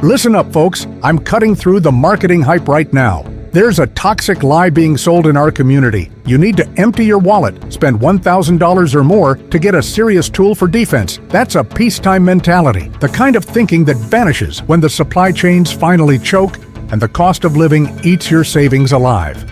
Listen up, folks. I'm cutting through the marketing hype right now. There's a toxic lie being sold in our community. You need to empty your wallet, spend $1,000 or more to get a serious tool for defense. That's a peacetime mentality, the kind of thinking that vanishes when the supply chains finally choke and the cost of living eats your savings alive.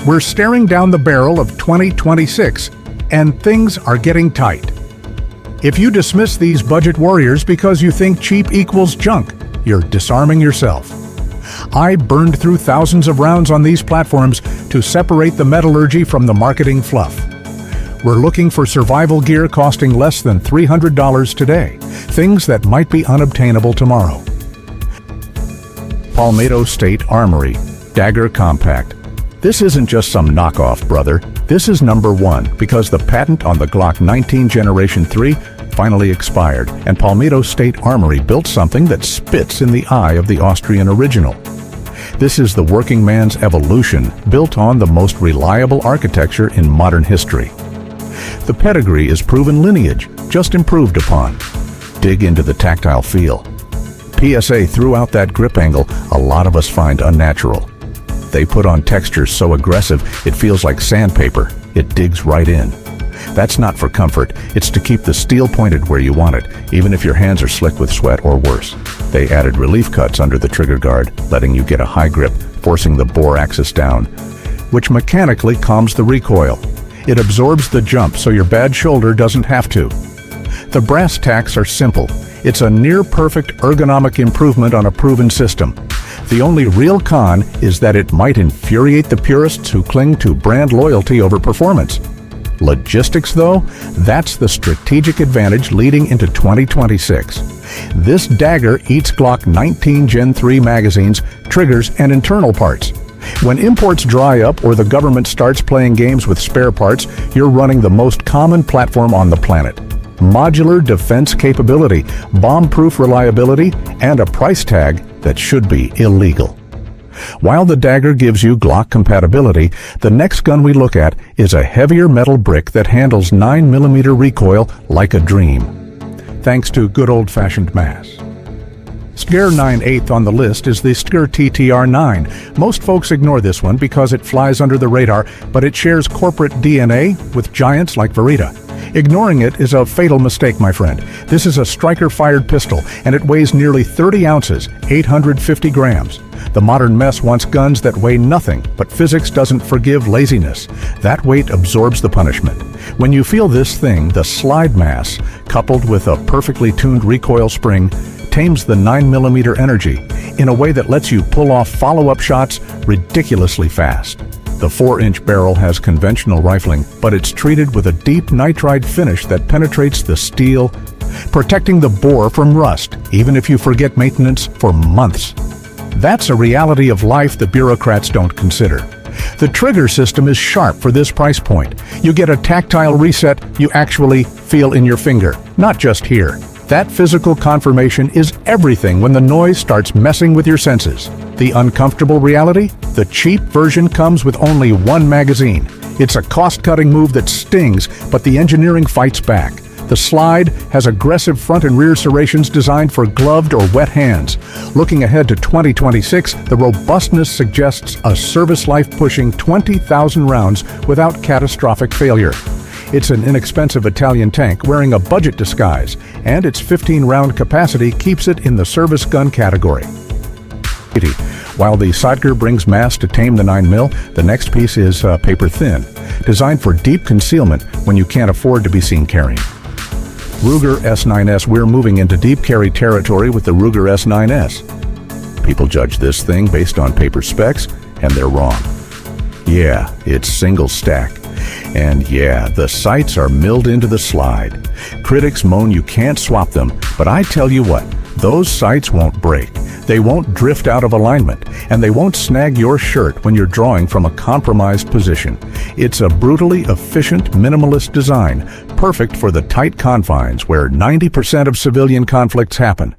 We're staring down the barrel of 2026, and things are getting tight. If you dismiss these budget warriors because you think cheap equals junk, you're disarming yourself. I burned through thousands of rounds on these platforms to separate the metallurgy from the marketing fluff. We're looking for survival gear costing less than $300 today, things that might be unobtainable tomorrow. Palmetto State Armory Dagger Compact. This isn't just some knockoff, brother. This is number one because the patent on the Glock 19 Generation 3 finally expired, and Palmetto State Armory built something that spits in the eye of the Austrian original. This is the working man's evolution, built on the most reliable architecture in modern history. The pedigree is proven lineage, just improved upon. Dig into the tactile feel. PSA threw out that grip angle a lot of us find unnatural. They put on textures so aggressive it feels like sandpaper. It digs right in. That's not for comfort, it's to keep the steel pointed where you want it, even if your hands are slick with sweat or worse. They added relief cuts under the trigger guard, letting you get a high grip, forcing the bore axis down, which mechanically calms the recoil. It absorbs the jump so your bad shoulder doesn't have to. The brass tacks are simple. It's a near-perfect ergonomic improvement on a proven system. The only real con is that it might infuriate the purists who cling to brand loyalty over performance. Logistics, though, that's the strategic advantage leading into 2026. This dagger eats Glock 19 Gen 3 magazines, triggers, and internal parts. When imports dry up or the government starts playing games with spare parts, you're running the most common platform on the planet. Modular defense capability, bomb-proof reliability, and a price tag that should be illegal. While the dagger gives you Glock compatibility, the next gun we look at is a heavier metal brick that handles 9mm recoil like a dream, thanks to good old-fashioned mass. Scare 9/8 on the list is the Scare TTR-9. Most folks ignore this one because it flies under the radar, but it shares corporate DNA with giants like Beretta. Ignoring it is a fatal mistake, my friend. This is a striker-fired pistol, and it weighs nearly 30 ounces, 850 grams. The modern mess wants guns that weigh nothing, but physics doesn't forgive laziness. That weight absorbs the punishment. When you feel this thing, the slide mass, coupled with a perfectly tuned recoil spring, tames the 9mm energy in a way that lets you pull off follow-up shots ridiculously fast. The 4-inch barrel has conventional rifling, but it's treated with a deep nitride finish that penetrates the steel, protecting the bore from rust, even if you forget maintenance for months. That's a reality of life the bureaucrats don't consider. The trigger system is sharp for this price point. You get a tactile reset you actually feel in your finger, not just here. That physical confirmation is everything when the noise starts messing with your senses. The uncomfortable reality? The cheap version comes with only one magazine. It's a cost-cutting move that stings, but the engineering fights back. The slide has aggressive front and rear serrations designed for gloved or wet hands. Looking ahead to 2026, the robustness suggests a service life pushing 20,000 rounds without catastrophic failure. It's an inexpensive Italian tank wearing a budget disguise, and its 15-round capacity keeps it in the service gun category. While the Sidecar brings mass to tame the 9mm, the next piece is paper thin, designed for deep concealment when you can't afford to be seen carrying. Ruger S9S. We're moving into deep carry territory with the Ruger S9S. People judge this thing based on paper specs, and they're wrong. Yeah, it's single stack. And yeah, the sights are milled into the slide. Critics moan you can't swap them, but I tell you what, those sights won't break. They won't drift out of alignment, and they won't snag your shirt when you're drawing from a compromised position. It's a brutally efficient, minimalist design, perfect for the tight confines where 90% of civilian conflicts happen.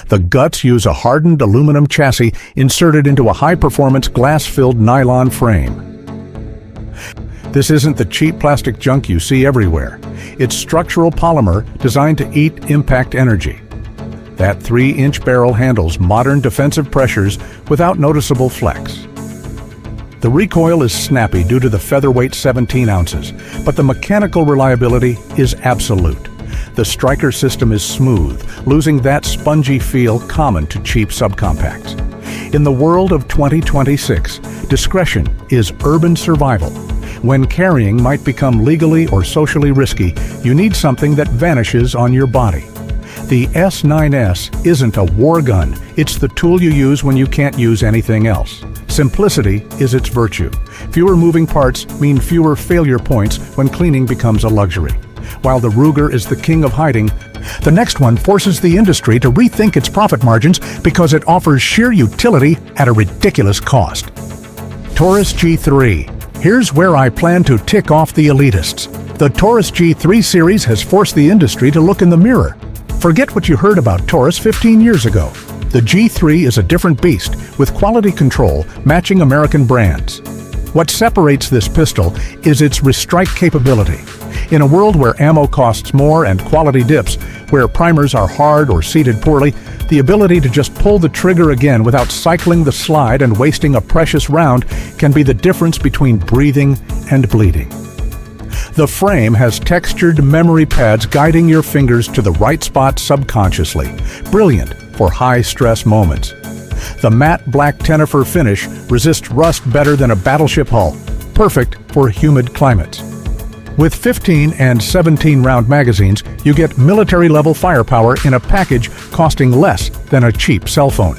The guts use a hardened aluminum chassis inserted into a high-performance glass-filled nylon frame. This isn't the cheap plastic junk you see everywhere. It's structural polymer designed to eat impact energy. That 3-inch barrel handles modern defensive pressures without noticeable flex. The recoil is snappy due to the featherweight 17 ounces, but the mechanical reliability is absolute. The striker system is smooth, losing that spongy feel common to cheap subcompacts. In the world of 2026, discretion is urban survival. When carrying might become legally or socially risky, you need something that vanishes on your body. The S9S isn't a war gun, it's the tool you use when you can't use anything else. Simplicity is its virtue. Fewer moving parts mean fewer failure points when cleaning becomes a luxury. While the Ruger is the king of hiding, the next one forces the industry to rethink its profit margins because it offers sheer utility at a ridiculous cost. Taurus G3. Here's where I plan to tick off the elitists. The Taurus G3 series has forced the industry to look in the mirror. Forget what you heard about Taurus 15 years ago. The G3 is a different beast, with quality control matching American brands. What separates this pistol is its Restrike Capability. In a world where ammo costs more and quality dips, where primers are hard or seated poorly, the ability to just pull the trigger again without cycling the slide and wasting a precious round can be the difference between breathing and bleeding. The frame has textured memory pads guiding your fingers to the right spot subconsciously, brilliant for high-stress moments. The matte black Tenifer finish resists rust better than a battleship hull, perfect for humid climates. With 15 and 17-round magazines, you get military-level firepower in a package costing less than a cheap cell phone.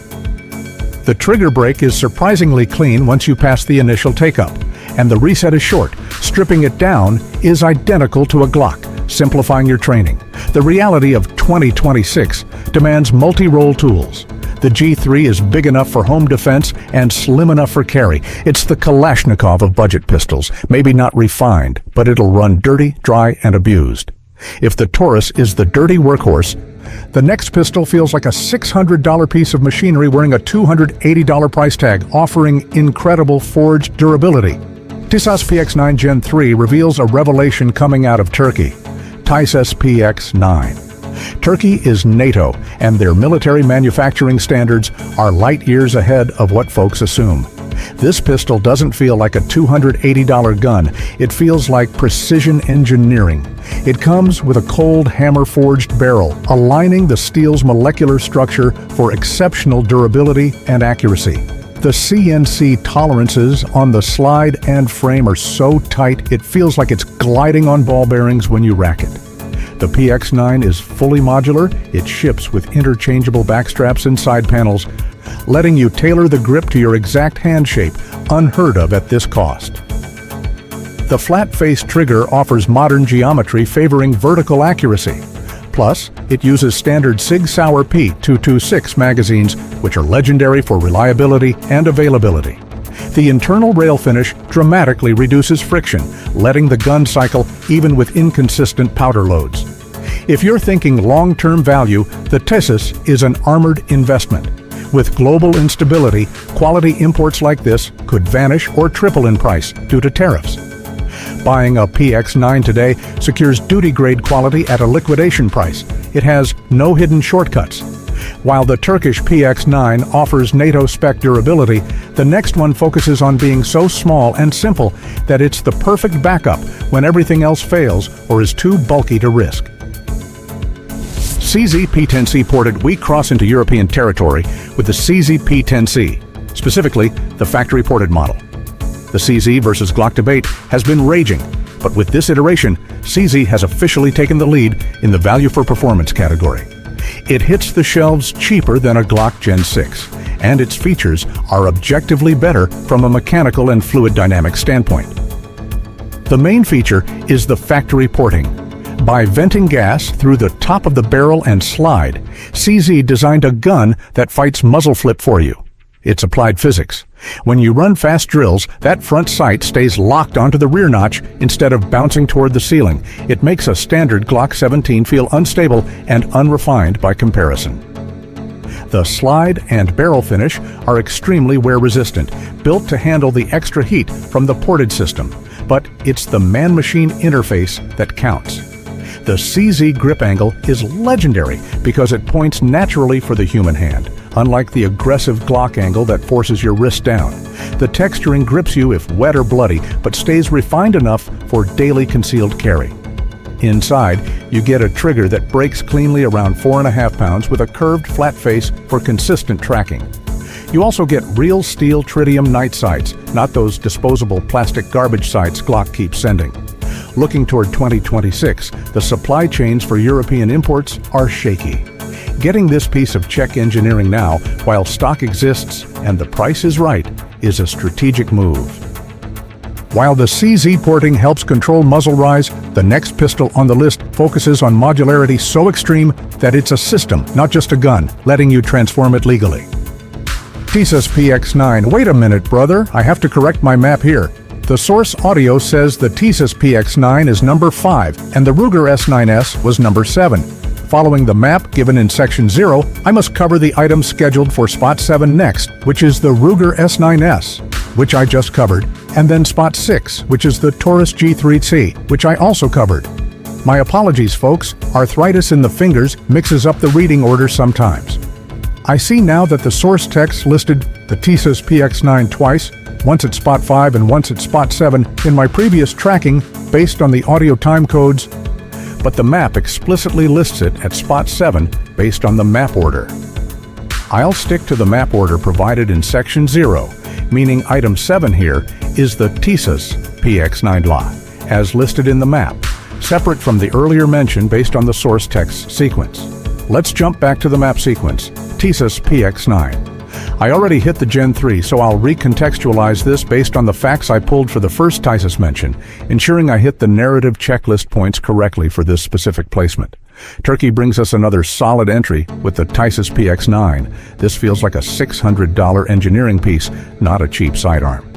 The trigger break is surprisingly clean once you pass the initial take-up, and the reset is short. Stripping it down is identical to a Glock, simplifying your training. The reality of 2026 demands multi-role tools. The G3 is big enough for home defense and slim enough for carry. It's the Kalashnikov of budget pistols, maybe not refined, but it'll run dirty, dry, and abused. If the Taurus is the dirty workhorse, the next pistol feels like a $600 piece of machinery wearing a $280 price tag, offering incredible forged durability. Tisas PX9 Gen 3 reveals a revelation coming out of Turkey. Tisas PX9. Turkey is NATO, and their military manufacturing standards are light years ahead of what folks assume. This pistol doesn't feel like a $280 gun. It feels like precision engineering. It comes with a cold hammer-forged barrel, aligning the steel's molecular structure for exceptional durability and accuracy. The CNC tolerances on the slide and frame are so tight it feels like it's gliding on ball bearings when you rack it. The PX9 is fully modular. It ships with interchangeable backstraps and side panels, letting you tailor the grip to your exact hand shape, unheard of at this cost. The flat-face trigger offers modern geometry favoring vertical accuracy. Plus, it uses standard Sig Sauer P226 magazines, which are legendary for reliability and availability. The internal rail finish dramatically reduces friction, letting the gun cycle even with inconsistent powder loads. If you're thinking long-term value, the Tisas is an armored investment. With global instability, quality imports like this could vanish or triple in price due to tariffs. Buying a PX9 today secures duty-grade quality at a liquidation price. It has no hidden shortcuts. While the Turkish PX9 offers NATO-spec durability, the next one focuses on being so small and simple that it's the perfect backup when everything else fails or is too bulky to risk. CZ P10C ported, we cross into European territory with the CZ P10C, specifically the factory-ported model. The CZ versus Glock debate has been raging, but with this iteration, CZ has officially taken the lead in the value for performance category. It hits the shelves cheaper than a Glock Gen 6, and its features are objectively better from a mechanical and fluid dynamic standpoint. The main feature is the factory porting. By venting gas through the top of the barrel and slide, CZ designed a gun that fights muzzle flip for you. It's applied physics. When you run fast drills, that front sight stays locked onto the rear notch instead of bouncing toward the ceiling. It makes a standard Glock 17 feel unstable and unrefined by comparison. The slide and barrel finish are extremely wear-resistant, built to handle the extra heat from the ported system. But it's the man-machine interface that counts. The CZ grip angle is legendary because it points naturally for the human hand, unlike the aggressive Glock angle that forces your wrist down. The texturing grips you if wet or bloody, but stays refined enough for daily concealed carry. Inside, you get a trigger that breaks cleanly around 4.5 pounds with a curved flat face for consistent tracking. You also get real steel tritium night sights, not those disposable plastic garbage sights Glock keeps sending. Looking toward 2026, the supply chains for European imports are shaky. Getting this piece of Czech engineering now, while stock exists and the price is right, is a strategic move. While the CZ porting helps control muzzle rise, the next pistol on the list focuses on modularity so extreme that it's a system, not just a gun, letting you transform it legally. TSUS PX9. Wait a minute, brother. I have to correct my map here. The source audio says the TSUS PX9 is number 5 and the Ruger S9S was number 7. Following the map given in Section 0, I must cover the item scheduled for Spot 7 next, which is the Ruger S9S, which I just covered, and then Spot 6, which is the Taurus G3, which I also covered. My apologies, folks. Arthritis in the fingers mixes up the reading order sometimes. I see now that the source text listed the TSUS PX9 twice, once at Spot 5 and once at Spot 7 in my previous tracking based on the audio time codes, but the map explicitly lists it at Spot 7 based on the map order. I'll stick to the map order provided in Section 0, meaning item 7 here is the TSUS PX9 lot, as listed in the map, separate from the earlier mention based on the source text sequence. Let's jump back to the map sequence, TSUS PX9. I already hit the Gen 3, so I'll recontextualize this based on the facts I pulled for the first TSUS mention, ensuring I hit the narrative checklist points correctly for this specific placement. Turkey brings us another solid entry with the TSUS PX9. This feels like a $600 engineering piece, not a cheap sidearm.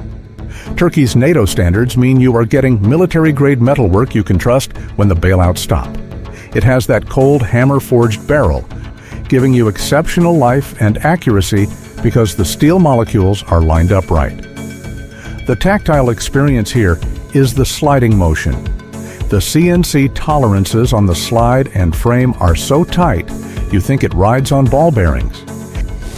Turkey's NATO standards mean you are getting military-grade metalwork you can trust when the bailouts stop. It has that cold hammer-forged barrel, giving you exceptional life and accuracy because the steel molecules are lined up right. The tactile experience here is the sliding motion. The CNC tolerances on the slide and frame are so tight, you think it rides on ball bearings.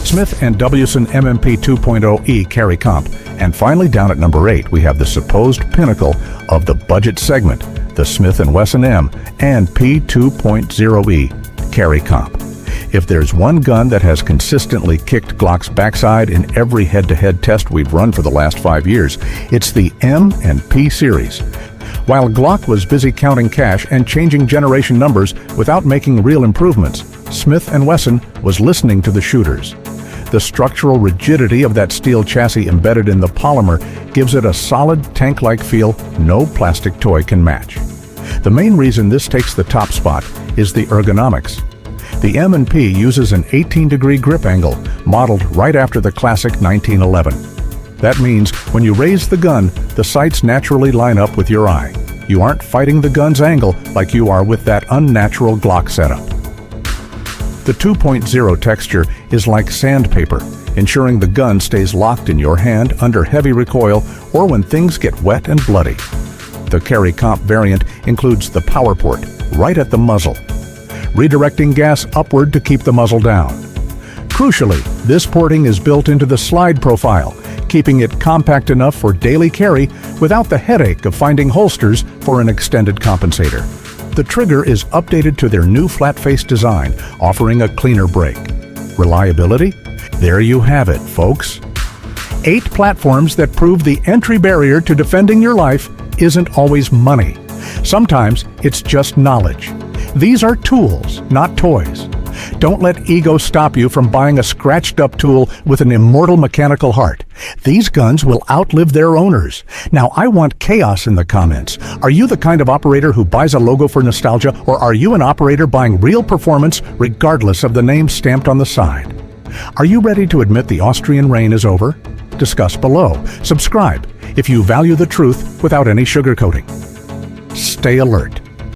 Smith & Wesson MMP 2.0E carry comp. And finally, down at number 8, we have the supposed pinnacle of the budget segment, the Smith & Wesson M and P2.0E carry comp. If there's one gun that has consistently kicked Glock's backside in every head-to-head test we've run for the last 5 years, it's the M and P series. While Glock was busy counting cash and changing generation numbers without making real improvements, Smith & Wesson was listening to the shooters. The structural rigidity of that steel chassis embedded in the polymer gives it a solid tank-like feel no plastic toy can match. The main reason this takes the top spot is the ergonomics. The M&P uses an 18-degree grip angle, modeled right after the classic 1911. That means when you raise the gun, the sights naturally line up with your eye. You aren't fighting the gun's angle like you are with that unnatural Glock setup. The 2.0 texture is like sandpaper, ensuring the gun stays locked in your hand under heavy recoil or when things get wet and bloody. The carry comp variant includes the power port right at the muzzle, redirecting gas upward to keep the muzzle down. Crucially, this porting is built into the slide profile, keeping it compact enough for daily carry without the headache of finding holsters for an extended compensator. The trigger is updated to their new flat-face design, offering a cleaner break. Reliability? There you have it, folks. 8 platforms that prove the entry barrier to defending your life isn't always money. Sometimes it's just knowledge. These are tools, not toys. Don't let ego stop you from buying a scratched-up tool with an immortal mechanical heart. These guns will outlive their owners. Now, I want chaos in the comments. Are you the kind of operator who buys a logo for nostalgia, or are you an operator buying real performance regardless of the name stamped on the side? Are you ready to admit the Austrian reign is over? Discuss below. Subscribe if you value the truth without any sugarcoating. Stay alert.